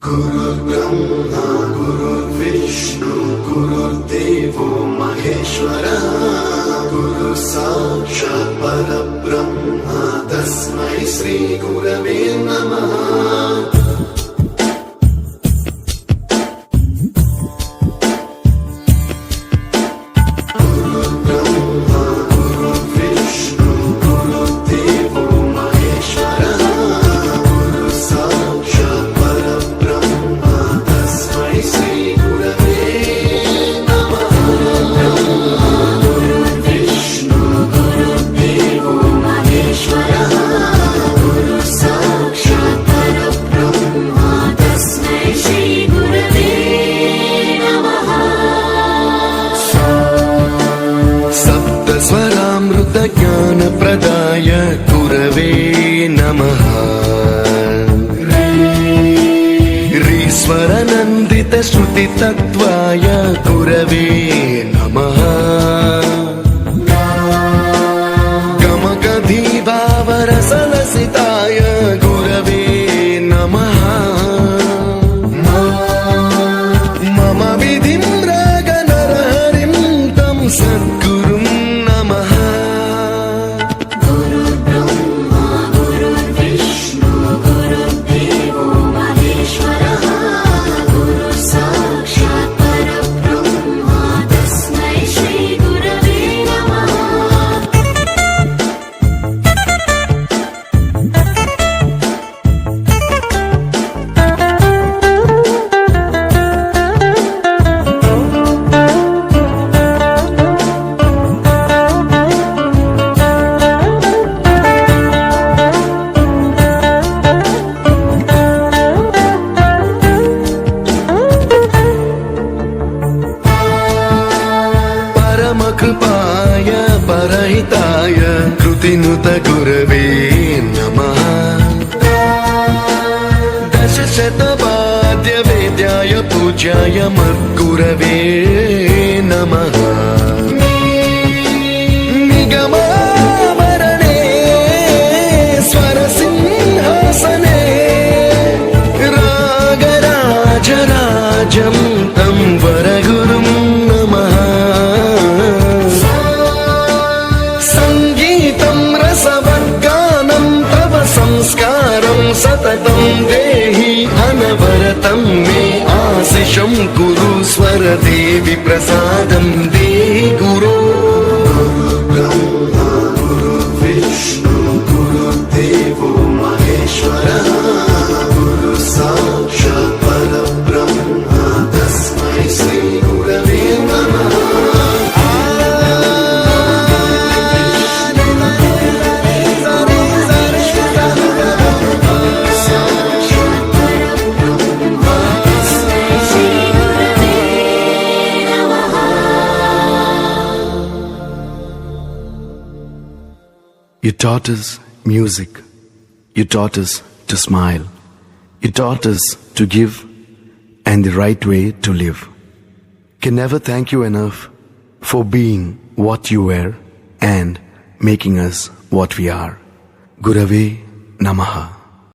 गुरुर्ब्रह्मा गुरुर्विष्णु गुरुर्देवो महेश्वरः गुरु साक्षात् परब्रह्म तस्मै श्री गुरवे नमः। ज्ञान प्रदाय गुरवे नमः। ईश्वर नंदित श्रुति तत्वाय गुरवे नमः। गमगधी भावरसलसिताय गुरवे नमः। मम विधिं रागनरहरिं तं सद्गुरुं नमः। कृपाय परहिताय कृतिनुत गुरवे नमः। दशशतवाद्य वेद्याय पूज्याय मद्गुरवे नमः। निगमावरणे स्वरसिंहासने रागराजराजं तं वरगुरुं नमः। संस्कारं सततं देहि अनवरतं मे आशिषं कुरु स्वरदेवि प्रसादं देहि गुरो। गुरुर्ब्रह्मा गुरुर्विष्णु गुरुर्देवो महेश्वरः गुरु साक्षात् परब्रह्म तस्मै श्री गुरवे नमः। You taught us music. You taught us to smile. You taught us to give and the right way to live. Can never thank you enough for being what you were and making us what we are. Gurave Namaha.